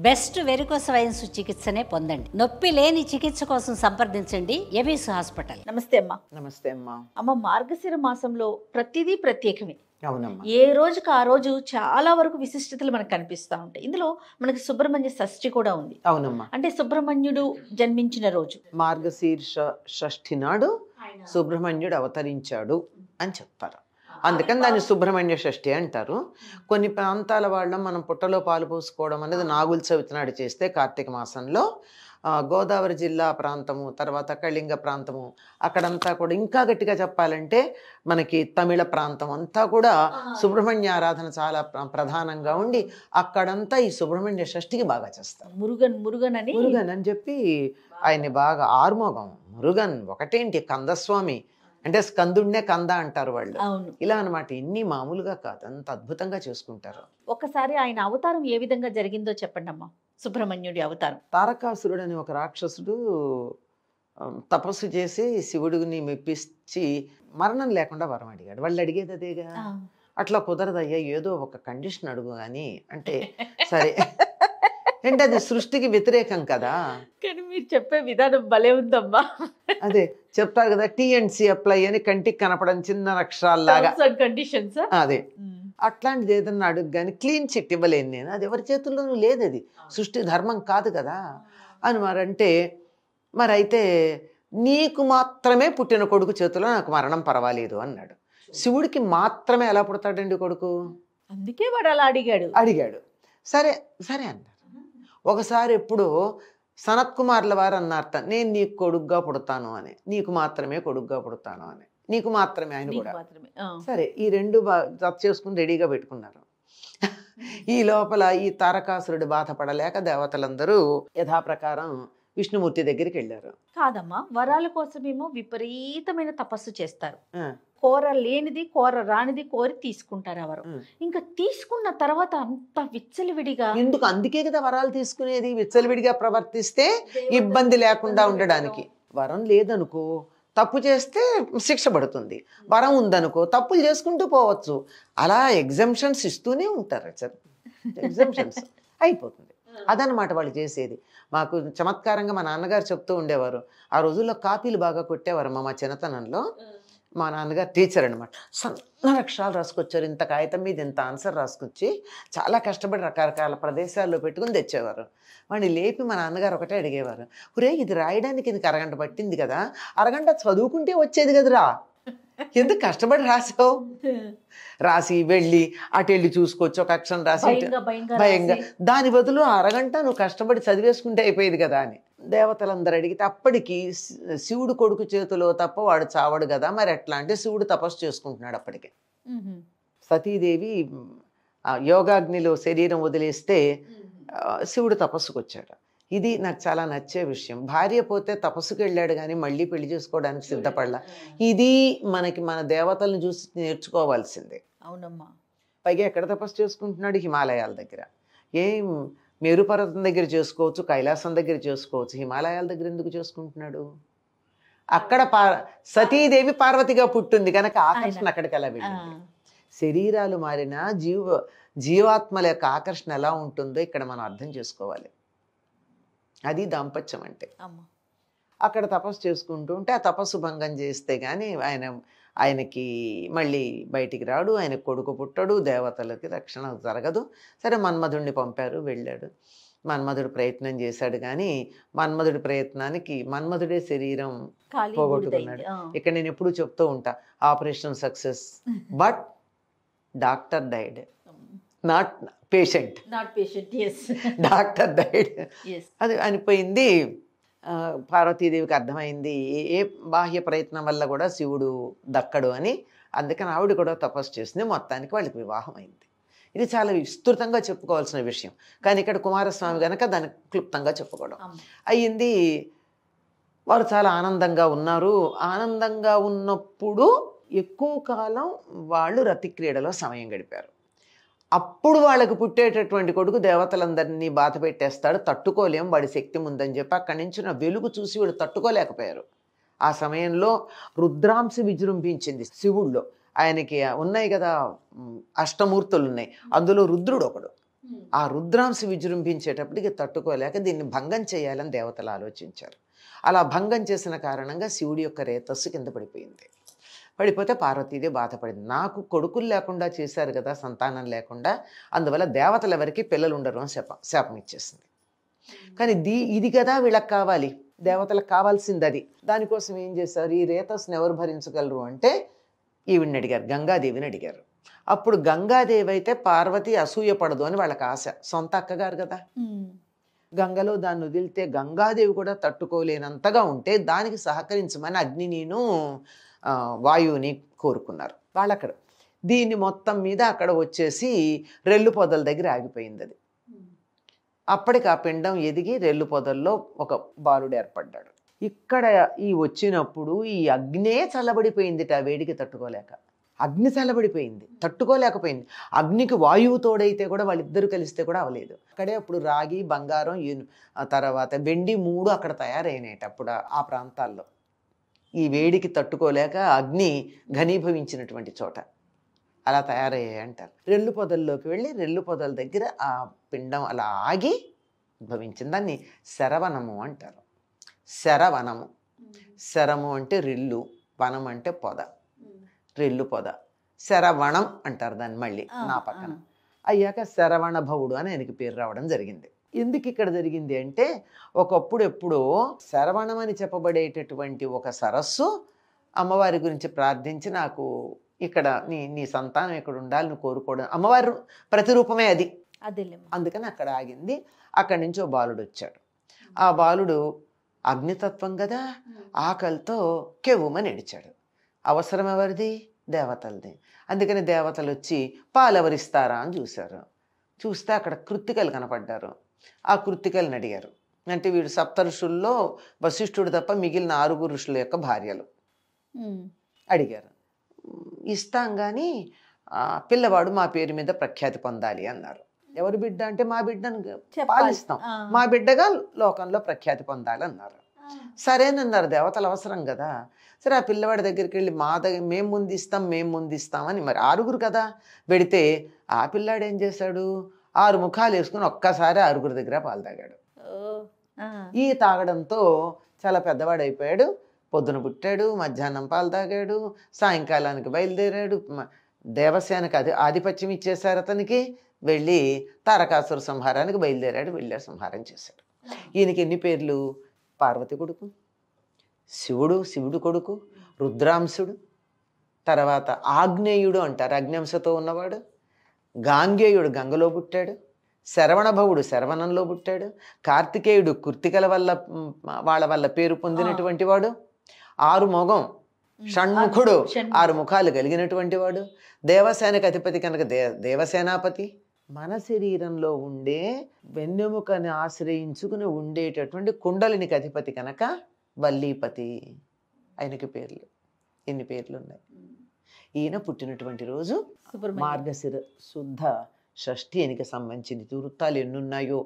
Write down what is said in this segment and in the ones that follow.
Best varicose veins చికిత్సనే పొందండి. నొప్పి లేని చికిత్స కోసం సంప్రదించండి ఎబిస్ హాస్పిటల్. నమస్తే అమ్మా. నమస్తే అమ్మా. అమ్మ, మార్గశిర మాసంలో ప్రతిదీ ప్రత్యేకమే. అవునమ్మా. ఏ రోజుకి ఆ రోజు చాలా వరకు విశిష్టతలు మనకు కనిపిస్తూ ఉంటాయి. ఇందులో మనకి సుబ్రహ్మణ్య షష్ఠి కూడా ఉంది. అవునమ్మా. అంటే సుబ్రహ్మణ్యుడు జన్మించిన రోజు, మార్గశీర్ష షష్ఠి నాడు సుబ్రహ్మణ్యుడు అవతరించాడు అని చెప్తారు. అందుకని దాన్ని సుబ్రహ్మణ్య షష్ఠి అంటారు. కొన్ని ప్రాంతాల వాళ్ళం మనం పుట్టలో పాలు పోసుకోవడం అనేది నాగుల చవితి నాడు చేస్తే కార్తీక మాసంలో, గోదావరి జిల్లా ప్రాంతము, తర్వాత కళింగ ప్రాంతము, అక్కడంతా కూడా ఇంకా గట్టిగా చెప్పాలంటే మనకి తమిళ ప్రాంతం అంతా కూడా సుబ్రహ్మణ్య ఆరాధన చాలా ప్రధానంగా ఉండి అక్కడంతా ఈ సుబ్రహ్మణ్య షష్ఠికి బాగా చేస్తారు. మురుగన్ అని చెప్పి ఆయన్ని బాగా ఆర్మోగం మురుగన్ ఒకటేంటి కందస్వామి అంటే స్కందుడినే కంద అంటారు వాళ్ళు. ఇలా అనమాట. ఇన్ని మామూలుగా కాదు, అంత అద్భుతంగా చేసుకుంటారు. ఒకసారి ఆయన అవతారం ఏ విధంగా జరిగిందో చెప్పండి అమ్మా. సుబ్రహ్మణ్యుడి అవతారం. తారకాసురుడు అని ఒక రాక్షసుడు తపస్సు చేసి శివుడిని మెప్పించి మరణం లేకుండా వరం అడిగాడు. వాళ్ళు అడిగేది అదేగా. అట్లా కుదరదయ్యా, ఏదో ఒక కండిషన్ అడుగు అని అంటే సరే అంటే అది సృష్టికి వ్యతిరేకం కదా. కానీ మీరు చెప్పే విధానం భలే ఉందమ్మా. అదే చెప్తారు కదా, టీఎన్సీ అప్లై అని కంటికి కనపడని చిన్న అక్షరాల్లాగా కండిషన్స్. అదే అట్లాంటిది ఏదన్నా అడుగు కానీ క్లీన్ చిట్ ఇవ్వలేను నేను. అది ఎవరి చేతుల్లోనూ లేదు, అది సృష్టి ధర్మం కాదు కదా అని మరంటే, మరైతే నీకు మాత్రమే పుట్టిన కొడుకు చేతిలో నాకు మరణం పర్వాలేదు అన్నాడు. శివుడికి మాత్రమే ఎలా పుడతాడండి కొడుకు? అందుకే వాడు అలా అడిగాడు. సరే సరే అన్నారు. ఒకసారి ఎప్పుడు సనత్ కుమార్ల వారు అన్నారట, నేను నీకు కొడుగ్గా పుడతాను అని, నీకు మాత్రమే కొడుగ్గా పుడతాను అని, నీకు మాత్రమే ఆయన కూడా. సరే ఈ రెండు జత చేసుకుని రెడీగా పెట్టుకున్నారు. ఈ లోపల ఈ తారకాసురుడు బాధపడలేక దేవతలందరూ యథాప్రకారం విష్ణుమూర్తి దగ్గరికి వెళ్ళారు. కాదమ్మా, వరాల కోసమేమో విపరీతమైన తపస్సు చేస్తారు. కోర లేనిది కోర రానిది కోరి తీసుకుంటారు ఎవరు. ఇంకా తీసుకున్న తర్వాత అంత విచ్చలవిడిగా ఎందుకు? అందుకే కదా వరాలు తీసుకునేది, విచ్చలవిడిగా ప్రవర్తిస్తే ఇబ్బంది లేకుండా ఉండడానికి. వరం లేదనుకో, తప్పు చేస్తే శిక్ష పడుతుంది. వరం ఉందనుకో, తప్పులు చేసుకుంటూ పోవచ్చు. అలా ఎగ్జంప్షన్స్ ఇస్తూనే ఉంటారు. ఎగ్జంప్షన్స్ అయిపోతుంది. అదనమాట వాళ్ళు చేసేది. మాకు చమత్కారంగా మా నాన్నగారు చెప్తూ ఉండేవారు. ఆ రోజుల్లో కాపీలు బాగా కొట్టేవారు. మా చిన్నతనంలో మా నాన్నగారు టీచర్ అనమాట. సన్న అక్షరాలు రాసుకొచ్చారు. ఇంత కాగితం మీద ఇంత ఆన్సర్ రాసుకొచ్చి చాలా కష్టపడి రకరకాల ప్రదేశాల్లో పెట్టుకుని తెచ్చేవారు. వాడిని లేపి మా నాన్నగారు ఒకటే అడిగేవారు, ఒరే ఇది రాయడానికి నీకు అరగంట పట్టింది కదా, అరగంట చదువుకుంటే వచ్చేది కదరా, ఎందుకు కష్టపడి రాసావు? రాసి వెళ్ళి అటు వెళ్ళి చూసుకోవచ్చు, ఒక అక్షరం రాసి భయంగా, దాని బదులు అరగంట నువ్వు కష్టపడి చదివేసుకుంటే అయిపోయేది కదా అని దేవతలందరూ అడిగితే, అప్పటికి శివుడు కొడుకు చేతిలో తప్ప వాడు చావడు కదా, మరి ఎట్లా అంటే శివుడు తపస్సు చేసుకుంటున్నాడు. అప్పటికే సతీదేవి యోగాగ్నిలో శరీరం వదిలేస్తే శివుడు తపస్సుకు వచ్చాడు. ఇది నాకు చాలా నచ్చే విషయం. భార్య పోతే తపస్సుకు వెళ్ళాడు కానీ మళ్ళీ పెళ్లి చేసుకోవడానికి సిద్ధపడలా. ఇది మనకి మన దేవతలను చూసి నేర్చుకోవాల్సిందే. అవునమ్మా. పైగా ఎక్కడ తపస్సు చేసుకుంటున్నాడు? హిమాలయాల దగ్గర. ఏం మేరు పర్వతం దగ్గర చేసుకోవచ్చు, కైలాసం దగ్గర చేసుకోవచ్చు, హిమాలయాల దగ్గర ఎందుకు చేసుకుంటున్నాడు? అక్కడ సతీదేవి పార్వతిగా పుట్టింది కనుక ఆకర్షణ అక్కడికి ఎలా వెళ్ళింది. శరీరాలు మారినా జీవాత్మల యొక్క ఆకర్షణ ఎలా ఉంటుందో ఇక్కడ మనం అర్థం చేసుకోవాలి. అది దాంపత్యం అంటే. అక్కడ తపస్సు చేసుకుంటూ ఉంటే ఆ తపస్సు భంగం చేస్తే కానీ ఆయనకి మళ్ళీ బయటికి రాడు, ఆయన కొడుకు పుట్టడు, దేవతలకి రక్షణ జరగదు. సరే మన్మధుడిని పంపారు, వెళ్ళాడు. మన్మధుడు ప్రయత్నం చేశాడు కానీ మన్మధుడి ప్రయత్నానికి మన్మధుడే శరీరం పోగొట్టుకున్నాడు. ఇక్కడ నేను ఎప్పుడూ చెప్తూ ఉంటా, operation success but doctor died, not patient. Doctor died. అది అనిపోయింది. పార్వతీదేవికి అర్థమైంది ఏ బాహ్య ప్రయత్నం వల్ల కూడా శివుడు దక్కడు అని. అందుకని ఆవిడ కూడా తపస్సు చేసింది. మొత్తానికి వాళ్ళకి వివాహం అయింది. ఇది చాలా విస్తృతంగా చెప్పుకోవాల్సిన విషయం, కానీ ఇక్కడ కుమారస్వామి కనుక దాన్ని క్లుప్తంగా చెప్పుకోవడం అయ్యింది. వారు చాలా ఆనందంగా ఉన్నారు. ఆనందంగా ఉన్నప్పుడు ఎక్కువ కాలం వాళ్ళు రతిక్రీడలో సమయం గడిపారు. అప్పుడు వాళ్ళకు పుట్టేటటువంటి కొడుకు దేవతలందరినీ బాధ పెట్టేస్తాడు, తట్టుకోలేం, వాడి శక్తి ఉందని చెప్పి అక్కడి నుంచి నా వెలుగు చూసి వీడు తట్టుకోలేకపోయారు. ఆ సమయంలో రుద్రాంశ విజృంభించింది శివుల్లో. ఆయనకి ఉన్నాయి కదా అష్టమూర్తులు ఉన్నాయి, అందులో రుద్రుడు ఒకడు. ఆ రుద్రాంశ విజృంభించేటప్పటికి తట్టుకోలేక దీన్ని భంగం చేయాలని దేవతలు ఆలోచించారు. అలా భంగం చేసిన కారణంగా శివుడి యొక్క రేతస్సు కింద పడిపోయింది. పడిపోతే పార్వతీదేవి బాధపడింది. నాకు కొడుకులు లేకుండా చేశారు కదా, సంతానం లేకుండా, అందువల్ల దేవతలు ఎవరికి పిల్లలు ఉండరు అని శాపం ఇచ్చేసింది. కానీ ఇది కదా వీళ్ళకి కావాలి, దేవతలకు కావాల్సింది అది. దానికోసం ఏం చేశారు, ఈ రేతస్సును ఎవరు భరించగలరు అంటే ఈవిడిని అడిగారు, గంగాదేవిని అడిగారు. అప్పుడు గంగాదేవి అయితే పార్వతి అసూయ పడదు అని వాళ్ళకి ఆశ, సొంత అక్కగారు కదా. గంగలో దాన్ని వదిలితే గంగాదేవి కూడా తట్టుకోలేనంతగా ఉంటే దానికి సహకరించమని అగ్నినిను వాయువుని కోరుకున్నారు వాళ్ళక్కడ. దీన్ని మొత్తం మీద అక్కడ వచ్చేసి రెల్లు పొదల దగ్గర ఆగిపోయింది అది. అప్పటికి ఆ పిండం ఎదిగి రెల్లు పొదల్లో ఒక బాలుడు ఏర్పడ్డాడు. ఇక్కడ ఈ వచ్చినప్పుడు ఈ అగ్నే చల్లబడిపోయింది, ఆ వేడికి తట్టుకోలేక. అగ్ని చల్లబడిపోయింది, తట్టుకోలేకపోయింది. అగ్నికి వాయువు తోడైతే కూడా వాళ్ళిద్దరూ కలిస్తే కూడా అవలేదు. అక్కడే అప్పుడు రాగి, బంగారం, తర్వాత వెండి 3 అక్కడ తయారైనాయి అప్పుడు ఆ ప్రాంతాల్లో. ఈ వేడికి తట్టుకోలేక అగ్ని ఘనీభవించినటువంటి చోట అలా తయారయ్యాయి అంటారు. రెల్లు పొదల్లోకి వెళ్ళి రెల్లు పొదల దగ్గర ఆ పిండం అలా ఆగి ఉద్భవించింది. దాన్ని శరవణము అంటారు. శరవణము, శరము అంటే రెల్లు, వనం అంటే పొద, రెల్లు పొద, శరవణం అంటారు దాన్ని. మళ్ళీ నా పక్కన అయ్యాక శరవణ భవుడు అని ఆయనకి పేరు రావడం జరిగింది. ఎందుకు ఇక్కడ జరిగింది అంటే, ఒకప్పుడు ఎప్పుడో శరవణం అని చెప్పబడేటటువంటి ఒక సరస్సు అమ్మవారి గురించి ప్రార్థించి, నాకు ఇక్కడ నీ సంతానం ఇక్కడ ఉండాలి, నువ్వు కోరుకోవడం, అమ్మవారి ప్రతిరూపమే అది. అందుకని అక్కడ ఆగింది. అక్కడి నుంచి ఓ బాలుడు వచ్చాడు. ఆ బాలుడు అగ్నితత్వం కదా, ఆకలితో కెవ్వుమని ఏడిచాడు. అవసరం ఎవరిది? దేవతలది. అందుకని దేవతలు వచ్చి పాలు ఎవరిస్తారా అని చూశారు. చూస్తే అక్కడ కృత్తికలు కనపడ్డారు. ఆ కృత్తికలను అడిగారు. అంటే వీడు సప్త ఋషుల్లో వశిష్ఠుడు తప్ప మిగిలిన 6 ఋషుల యొక్క భార్యలు. అడిగారు. ఇస్తాం కానీ పిల్లవాడు మా పేరు మీద ప్రఖ్యాతి పొందాలి అన్నారు. ఎవరి బిడ్డ అంటే మా బిడ్డను పాలిస్తాం, మా బిడ్డగా లోకంలో ప్రఖ్యాతి పొందాలి అన్నారు. సరేనన్నారు, దేవతలు అవసరం కదా. సరే, ఆ పిల్లవాడి దగ్గరికి వెళ్ళి మేము ముందు ఇస్తామని, మరి 6 కదా పెడితే, ఆ పిల్లాడు ఏం చేశాడు, 6 ముఖాలు వేసుకుని ఒక్కసారి 6 దగ్గర పాలు తాగాడు. ఈ తాగడంతో చాలా పెద్దవాడు అయిపోయాడు. పొద్దున పుట్టాడు, మధ్యాహ్నం పాలు తాగాడు, సాయంకాలానికి బయలుదేరాడు. దేవసేనకి ఆధిపత్యం ఇచ్చేశారు అతనికి. వెళ్ళి తారకాసుర సంహారానికి బయలుదేరాడు. వెళ్ళాడు, సంహారం చేశాడు. ఈయనకి ఎన్ని పేర్లు? పార్వతి కొడుకు, శివుడు కొడుకు, రుద్రాంశుడు, తర్వాత ఆగ్నేయుడు అంటారు, అగ్నింశతో ఉన్నవాడు, గాంగేయుడు గంగలో పుట్టాడు, శరవణభవుడు శరవణంలో పుట్టాడు, కార్తికేయుడు కృత్తికల వల్ల వాళ్ళ వల్ల పేరు పొందినటువంటి వాడు, 6 మొగం షణ్ముఖుడు 6 ముఖాలు కలిగినటువంటి వాడు, దేవసేనకి అధిపతి కనుక దేవసేనాపతి. మన శరీరంలో ఉండే వెన్నెముకని ఆశ్రయించుకుని ఉండేటటువంటి కుండలినికి అధిపతి కనుక వల్లీపతి. ఆయనకి పేర్లు ఎన్ని పేర్లు ఉన్నాయి. ఈయన పుట్టినటువంటి రోజు మార్గశిర శుద్ధ షష్ఠి. ఆయనకి సంబంధించింది వృత్తాలు ఎన్నున్నాయో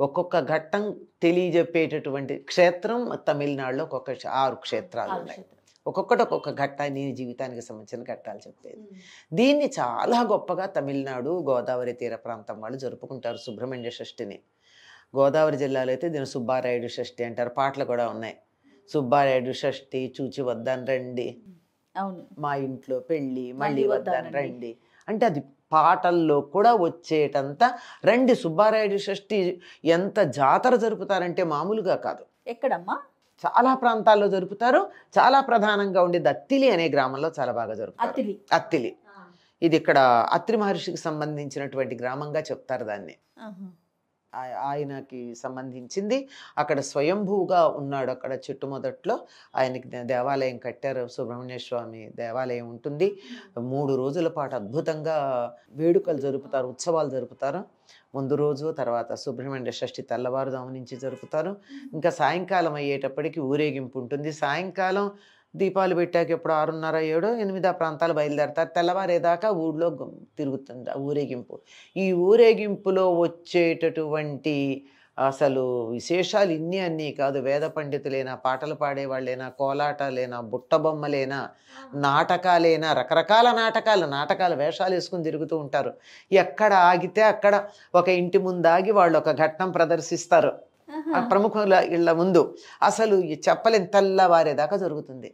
ఒక్కొక్క ఘట్టం తెలియజెప్పేటటువంటి క్షేత్రం తమిళనాడులో ఒక్కొక్క 6 క్షేత్రాలు ఉన్నాయి. ఒక్కొక్కటి ఒక్కొక్క ఘట్టాన్ని జీవితానికి సంబంధించిన ఘట్టాలు చెప్పేది. దీన్ని చాలా గొప్పగా తమిళనాడు గోదావరి తీర ప్రాంతం వాళ్ళు జరుపుకుంటారు సుబ్రహ్మణ్య షష్ఠిని. గోదావరి జిల్లాలో అయితే దీన్ని సుబ్బారాయుడు షష్ఠి అంటారు. పాటలు కూడా ఉన్నాయి. సుబ్బారాయుడు షష్ఠి, చూచి వద్దాను రండి, మా ఇంట్లో పెళ్ళి, మళ్ళీ వద్దాను రండి అంటే అది పాటల్లో కూడా వచ్చేటంత రండి. సుబ్బారాయుడు షష్ఠి ఎంత జాతర జరుపుతారంటే మామూలుగా కాదు. ఎక్కడమ్మా? చాలా ప్రాంతాల్లో జరుపుతారు. చాలా ప్రధానంగా ఉండేది అత్తిలి అనే గ్రామంలో చాలా బాగా జరుపుతారు. అత్తిలి ఇది ఇక్కడ అత్రి మహర్షికి సంబంధించినటువంటి గ్రామంగా చెప్తారు దాన్ని. ఆయనకి సంబంధించింది. అక్కడ స్వయంభూగా ఉన్నాడు. అక్కడ చెట్టు మొదట్లో ఆయనకి దేవాలయం కట్టారు. సుబ్రహ్మణ్య స్వామి దేవాలయం ఉంటుంది. 3 రోజుల పాటు అద్భుతంగా వేడుకలు జరుపుతారు, ఉత్సవాలు జరుపుతారు. ముందు రోజు, తర్వాత సుబ్రహ్మణ్య షష్ఠి తెల్లవారుదాము నుంచి జరుపుతారు. ఇంకా సాయంకాలం అయ్యేటప్పటికి ఊరేగింపు ఉంటుంది. సాయంకాలం దీపాలు పెట్టాక ఎప్పుడు 6:30, 7, 8 ప్రాంతాలు బయలుదేరతారు. తెల్లవారేదాకా ఊళ్ళో తిరుగుతుంది ఆ ఊరేగింపు. ఈ ఊరేగింపులో వచ్చేటటువంటి అసలు విశేషాలు ఇన్ని అన్నీ కాదు. వేద పండితులైనా, పాటలు పాడేవాళ్ళైనా, కోలాటాలైనా, బుట్టబొమ్మలైనా, నాటకాలైనా, రకరకాల నాటకాలు వేషాలు వేసుకుని తిరుగుతూ ఉంటారు. ఎక్కడ ఆగితే అక్కడ ఒక ఇంటి ముందు ఆగి వాళ్ళు ఒక ఘట్టం ప్రదర్శిస్తారు ఆ ప్రముఖుల ఇళ్ళ ముందు. అసలు చెప్పలేని తెల్లవారేదాకా జరుగుతుంది.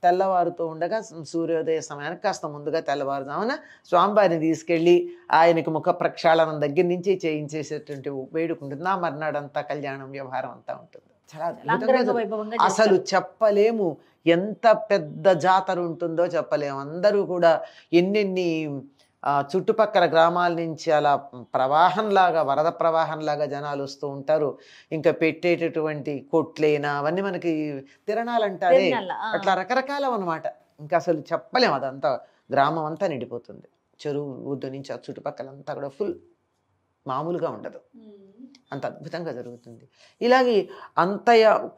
తెల్లవారుతూ ఉండగా సూర్యోదయ సమయానికి కాస్త ముందుగా తెల్లవారుదామన స్వామివారిని తీసుకెళ్ళి ఆయనకి ముఖ ప్రక్షాళనం దగ్గర నుంచి చేయించేసేటువంటి వేడుక ఉంటుంది. నా మర్నాడంతా కళ్యాణం వ్యవహారం అంతా ఉంటుంది. చాలా అద్భుతంగా అసలు చెప్పలేము. ఎంత పెద్ద జాతర ఉంటుందో చెప్పలేము. అందరూ కూడా ఎన్నెన్ని చుట్టుపక్కల గ్రామాల నుంచి అలా ప్రవాహంలాగా, వరద ప్రవాహంలాగా జనాలు వస్తూ ఉంటారు. ఇంకా పెట్టేటటువంటి కొట్లైనా అవన్నీ మనకి తిరణాలంటారే, అట్లా రకరకాలం అనమాట. ఇంకా అసలు చెప్పలేము. అదంతా గ్రామం అంతా నిండిపోతుంది. చెరువు ఊర్దు నుంచి ఆ చుట్టుపక్కలంతా కూడా ఫుల్, మామూలుగా ఉండదు. అంత అద్భుతంగా జరుగుతుంది. ఇలాగే అంత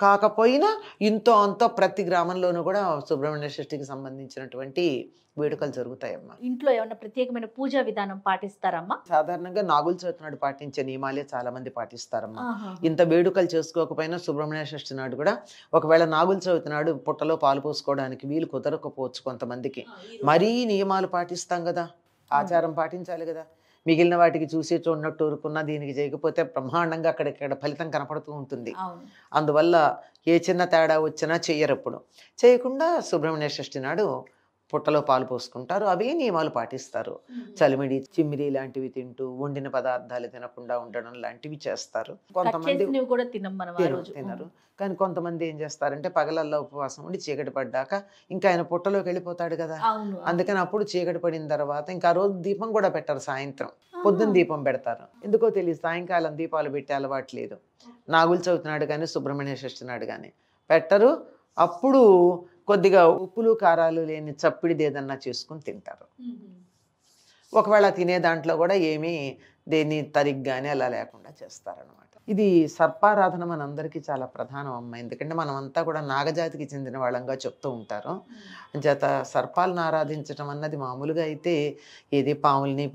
కాకపోయినా ఇంతో అంతో ప్రతి గ్రామంలోనూ కూడా సుబ్రహ్మణ్య షష్ఠికి సంబంధించినటువంటి వేడుకలు జరుగుతాయమ్మా. ఇంట్లో ఏమన్నా ప్రత్యేకమైన పూజా విధానం పాటిస్తారమ్మా? సాధారణంగా నాగుల చవితి నాడు పాటించే నియమాలే చాలా మంది పాటిస్తారమ్మా. ఇంత వేడుకలు చేసుకోకపోయినా సుబ్రహ్మణ్య షష్ఠి నాడు కూడా, ఒకవేళ నాగుల చవితి నాడు పుట్టలో పాలు పోసుకోవడానికి వీలు కుదరకపోవచ్చు కొంతమందికి, మరీ నియమాలు పాటిస్తాం కదా, ఆచారం పాటించాలి కదా. మిగిలిన వాటికి చూసి చూడనట్టు ఊరుకున్నా దీనికి చేయకపోతే బ్రహ్మాండంగా అక్కడిక్కడ ఫలితం కనపడుతూ ఉంటుంది. అందువల్ల ఏ చిన్న తేడా వచ్చినా చెయ్యరప్పుడు. చేయకుండా సుబ్రహ్మణ్య షష్ఠి నాడు పుట్టలో పాలు పోసుకుంటారు. అవే నియమాలు పాటిస్తారు. చలిమిడి, చిమ్మిడి లాంటివి తింటూ వండిన పదార్థాలు తినకుండా ఉండడం లాంటివి చేస్తారు. కొంతమంది తినరు. కానీ కొంతమంది ఏం చేస్తారంటే పగలల్లో ఉపవాసం ఉండి చీకటి పడ్డాక ఇంకా ఆయన పుట్టలోకి వెళ్ళిపోతాడు కదా, అందుకని అప్పుడు చీకటి పడిన తర్వాత ఇంకా రోజు దీపం కూడా పెట్టరు. సాయంత్రం పొద్దున్న దీపం పెడతారు. ఎందుకో తెలియదు, సాయంకాలం దీపాలు పెట్టే అలవాటు లేదు. నాగుల చవితి నాడు కానీ సుబ్రహ్మణ్య షష్ఠి నాడు కానీ పెట్టరు. అప్పుడు కొద్దిగా ఉప్పులు కారాలు లేని చప్పిడిది ఏదన్నా చేసుకుని తింటారు. ఒకవేళ తినే దాంట్లో కూడా ఏమీ దేన్ని తరిగ్గానే అలా లేకుండా చేస్తారనమాట. ఇది సర్పారాధన మనందరికీ చాలా ప్రధానం అమ్మ. ఎందుకంటే మనం అంతా కూడా నాగజాతికి చెందిన వాళ్ళంగా చెప్తూ ఉంటారు. చేత సర్పాలను ఆరాధించడం అన్నది మామూలుగా అయితే ఏది పాముల్ని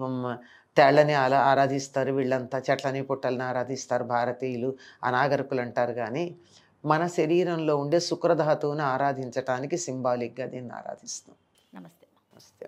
తేళ్లని ఆరాధిస్తారు, వీళ్ళంతా చెట్లని పుట్టలని ఆరాధిస్తారు భారతీయులు, అనాగరికులు అంటారు. కానీ మన శరీరంలో ఉండే శుక్రధాతువును ఆరాధించటానికి సింబాలిక్గా దీన్ని ఆరాధిస్తాం. నమస్తే. నమస్తే.